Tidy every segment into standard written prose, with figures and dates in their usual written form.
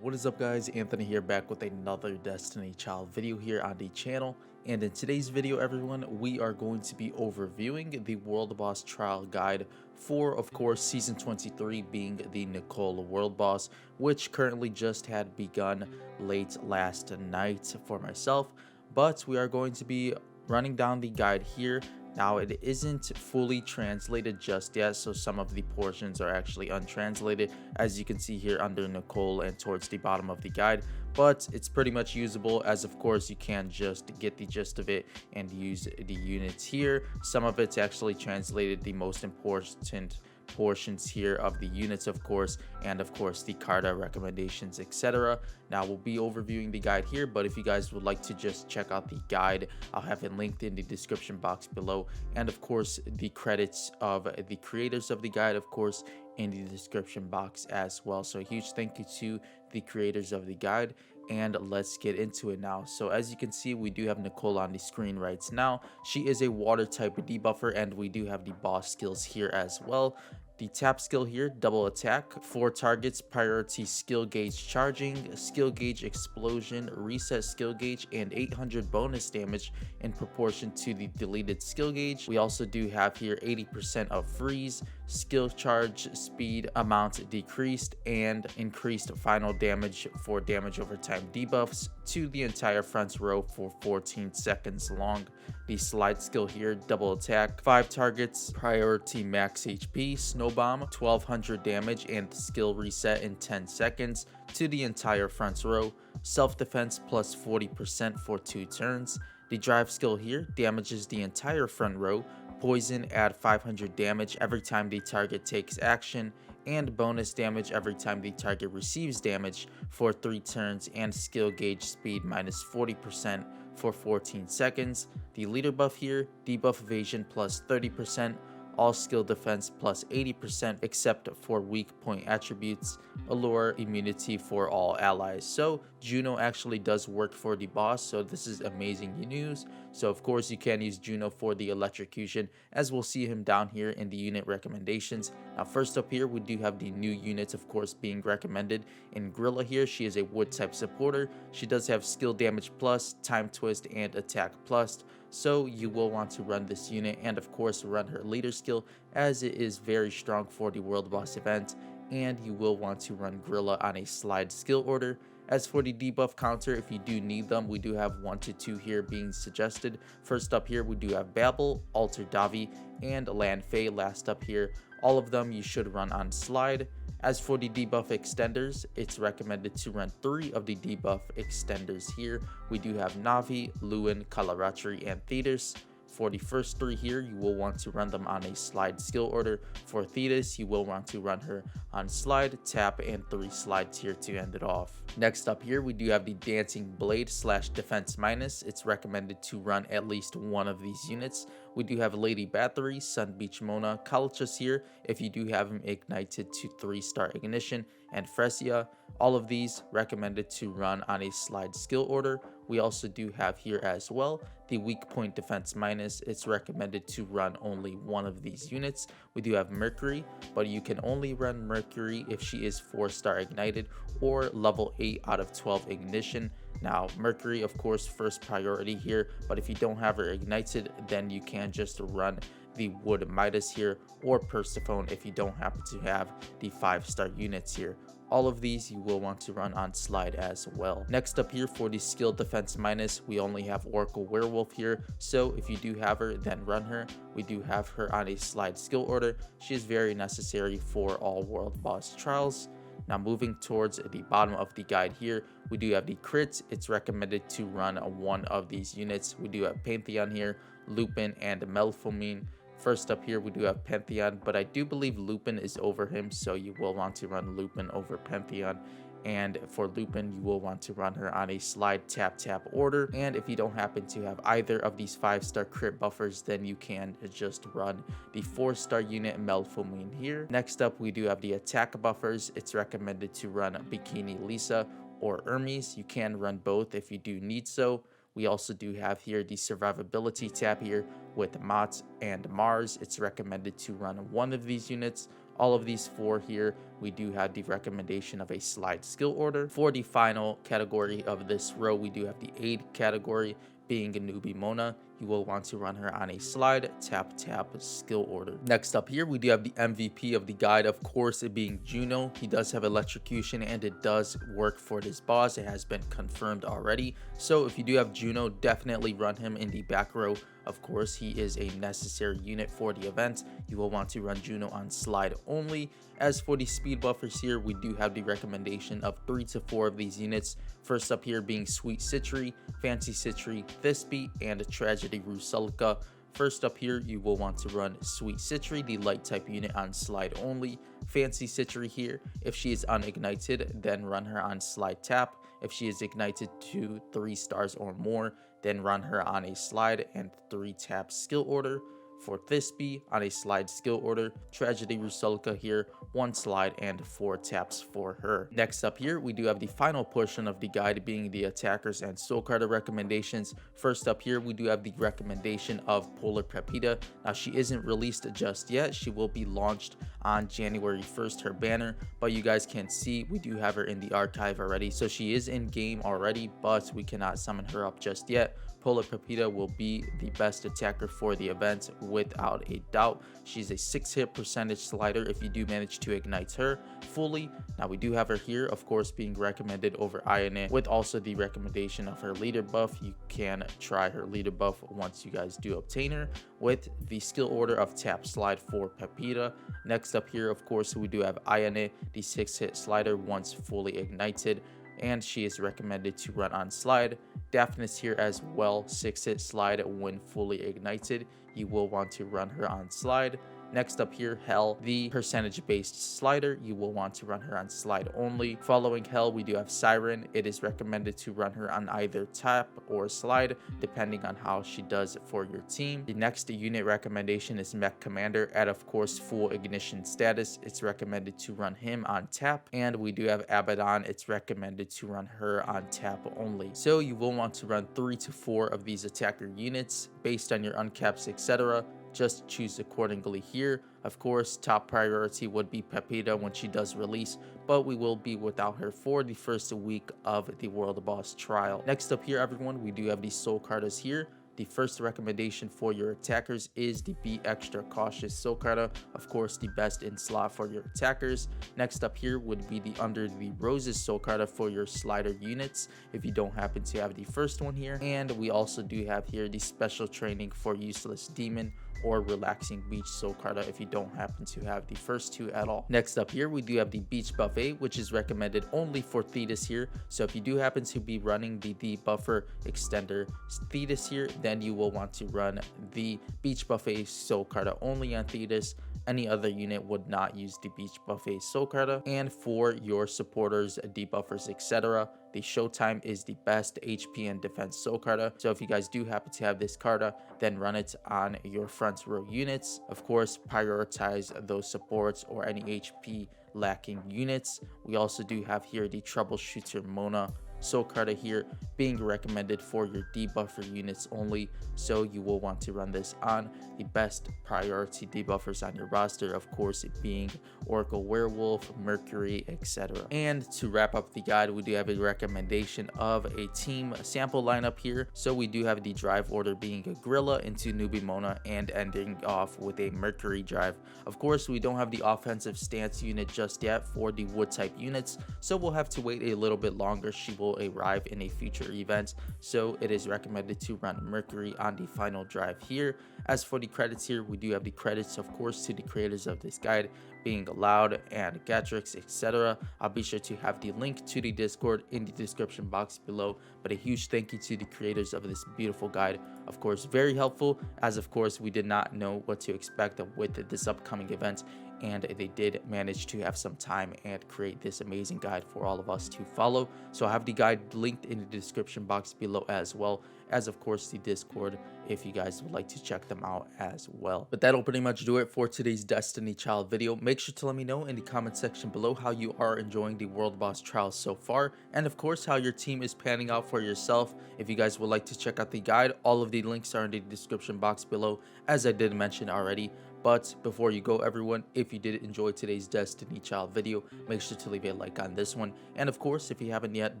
What is up, guys? Anthony here, back with another Destiny Child video here on the channel. And in today's video, everyone, we are going to be overviewing the World Boss Trial Guide for, of course, Season 23 being the Nicole World Boss, which currently just had begun late last night for myself. But we are going to be running down the guide here. Now, it isn't fully translated just yet, so some of the portions are actually untranslated, as you can see here under Nicole and towards the bottom of the guide, but it's pretty much usable, as of course you can just get the gist of it and use the units here. Some of it's actually translated, the most important portions here of the units, of course, and of course the Carta recommendations, etc. Now we'll be overviewing the guide here, but if you guys would like to just check out the guide, I'll have it linked in the description box below, and of course the credits of the creators of the guide, of course, in the description box as well. So a huge thank you to the creators of the guide, and let's get into it now. So as you can see, we do have Nicole on the screen right now. She is a water type debuffer, and we do have the boss skills here as well. The tap skill here, double attack, 4 targets, priority skill gauge charging, skill gauge explosion, reset skill gauge, and 800 bonus damage in proportion to the deleted skill gauge. We also do have here 80% of freeze, skill charge speed amount decreased, and increased final damage for damage over time debuffs to the entire front row for 14 seconds long. The slide skill here, double attack, 5 targets, priority max HP, snow bomb, 1200 damage, and skill reset in 10 seconds to the entire front row. Self-defense plus 40% for 2 turns. The drive skill here damages the entire front row. Poison, add 500 damage every time the target takes action, and bonus damage every time the target receives damage for 3 turns, and skill gauge speed minus 40% for 14 seconds. The leader buff here, debuff evasion plus 30%, all skill defense plus 80% except for weak point attributes, allure immunity for all allies. So Juno actually does work for the boss, so this is amazing news. So of course you can use Juno for the electrocution, as we'll see him down here in the unit recommendations. Now first up here, we do have the new units, of course, being recommended. In Gorilla here, she is a wood type supporter. She does have skill damage plus, time twist, and attack plus, so you will want to run this unit, and of course run her leader skill, as it is very strong for the World Boss event, and you will want to run Gorilla on a slide skill order. As for the debuff counter, if you do need them, we do have 1 to 2 here being suggested. First up here, we do have Babel, Alter Davi, and Land Fae last up here. All of them you should run on slide. As for the debuff extenders, it's recommended to run 3 of the debuff extenders here. We do have Navi, Lewin, Kalaratri, and Thetis. For the first 3 here, you will want to run them on a slide skill order. For Thetis, you will want to run her on slide, tap, and 3 slides here to end it off. Next up here, we do have the Dancing Blade / Defense Minus. It's recommended to run at least 1 of these units. We do have Lady Bathory, Sun Beach Mona, Kalachas here if you do have him ignited to 3-star ignition, and Fresia. All of these recommended to run on a slide skill order. We also do have here as well the Weak Point Defense Minus. It's recommended to run only 1 of these units. We do have Mercury, but you can only run Mercury if she is 4-star ignited or level 8 out of 12 ignition. Now Mercury, of course, first priority here, but if you don't have her ignited, then you can just run the Wood Midas here, or Persephone if you don't happen to have the 5-star units here. All of these you will want to run on slide as well. Next up here, for the skill defense minus, we only have Oracle Werewolf here, so if you do have her, then run her. We do have her on a slide skill order. She is very necessary for all World Boss trials. Now moving towards the bottom of the guide here, we do have the crits. It's recommended to run 1 of these units. We do have Pantheon here, Lupin, and Melpomene. First up here, we do have Pantheon, but I do believe Lupin is over him, so you will want to run Lupin over Pantheon. And for Lupin, you will want to run her on a slide tap order. And if you don't happen to have either of these 5-star crit buffers, then you can just run the 4-star unit Melpomene here. Next up, we do have the attack buffers. It's recommended to run Bikini Lisa or Hermes. You can run both if you do need so. We also do have here the survivability tab here with Mott and Mars. It's recommended to run 1 of these units. All of these four here, we do have the recommendation of a slide skill order. For the final category of this row, we do have the aid category, being a newbie Mona. You will want to run her on a slide tap tap skill order. Next up here, we do have the MVP of the guide, of course, it being Juno. He does have electrocution and it does work for this boss. It has been confirmed already. So if you do have Juno, definitely run him in the back row. Of course, he is a necessary unit for the event. You will want to run Juno on slide only. As for the speed buffers here, we do have the recommendation of 3 to 4 of these units. First up here being Sweet Citry, Fancy Citry, Thisbe, and Tragedy Rusalka. First up here, you will want to run Sweet Citry, the light type unit, on slide only. Fancy Citry here, if she is unignited, then run her on slide tap. If she is ignited to 3 stars or more, then run her on a slide and 3 tap skill order. For Thisbe, on a slide skill order. Tragedy Rusalka here, 1 slide and 4 taps for her. Next up here, we do have the final portion of the guide, being the attackers and soul carder recommendations. First up here, we do have the recommendation of Polar Pepita. Now, she isn't released just yet. She will be launched on January 1st, her banner, but you guys can see we do have her in the archive already. So she is in game already, but we cannot summon her up just yet. Polar Pepita will be the best attacker for the event without a doubt. She's a 6-hit percentage slider if you do manage to ignite her fully. Now we do have her here, of course, being recommended over Ayane, with also the recommendation of her leader buff. You can try her leader buff once you guys do obtain her, with the skill order of tap slide for Pepita. Next up here, of course, we do have Ayane, the 6-hit slider once fully ignited, and she is recommended to run on slide. Daphnis here as well, 6-hit slide when fully ignited. You will want to run her on slide. Next up here, Hell, the percentage-based slider. You will want to run her on slide only. Following Hell, we do have Siren. It is recommended to run her on either tap or slide, depending on how she does for your team. The next unit recommendation is Mech Commander. At, of course, full ignition status, it's recommended to run him on tap. And we do have Abaddon. It's recommended to run her on tap only. So you will want to run 3 to 4 of these attacker units based on your uncaps, etc. Just choose accordingly here. Of course, top priority would be Pepita when she does release, but we will be without her for the first week of the World Boss Trial. Next up here, everyone, we do have the Soul Cartas here. The first recommendation for your attackers is the Be Extra Cautious Soul Carta, of course the best in slot for your attackers. Next up here would be the Under the Roses Soul Carta for your slider units, if you don't happen to have the first one here. And we also do have here the Special Training for Useless Demon or Relaxing Beach Soul Carta if you don't happen to have the first two at all. Next up here, we do have the Beach Buffet, which is recommended only for Thetis here. So if you do happen to be running the debuffer extender Thetis here, then you will want to run the Beach Buffet Soul Carta only on Thetis. Any other unit would not use the Beach Buffet Soul Carta. And for your supporters, debuffers, etc., the Showtime is the best HP and defense Soul Carta. So if you guys do happen to have this Carta, then run it on your front row units. Of course, prioritize those supports or any HP lacking units. We also do have here the Troubleshooter Mona Soul Carta here, being recommended for your debuffer units only, so you will want to run this on the best priority debuffers on your roster, of course it being Oracle Werewolf, Mercury, etc. And to wrap up the guide, we do have a recommendation of a team sample lineup here. So we do have the drive order being a Gorilla into Newbie Mona and ending off with a Mercury drive. Of course, we don't have the offensive stance unit just yet for the wood type units, so we'll have to wait a little bit longer. She will arrive in a future event, so it is recommended to run Mercury on the final drive here. As for the credits here, we do have the credits, of course, to the creators of this guide, being Loud and Gatrix, etc. I'll be sure to have the link to the Discord in the description box below. But a huge thank you to the creators of this beautiful guide. Of course, very helpful, as of course we did not know what to expect with this upcoming event, and they did manage to have some time and create this amazing guide for all of us to follow. So I have the guide linked in the description box below, as well as of course the Discord, if you guys would like to check them out as well. But that'll pretty much do it for today's Destiny Child video. Make sure to let me know in the comment section below how you are enjoying the World Boss Trials so far, and of course how your team is panning out for yourself. If you guys would like to check out the guide, all of the links are in the description box below, as I did mention already. But before you go, everyone, if you did enjoy today's Destiny Child video, make sure to leave a like on this one. And of course, if you haven't yet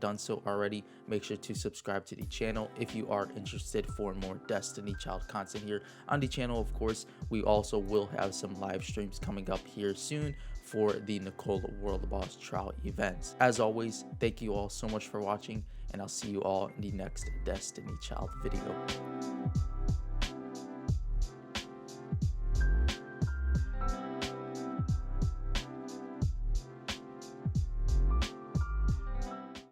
done so already, make sure to subscribe to the channel if you are interested for more Destiny Child content here on the channel. Of course, we also will have some live streams coming up here soon for the Nicole World Boss Trial events. As always, thank you all so much for watching, and I'll see you all in the next Destiny Child video.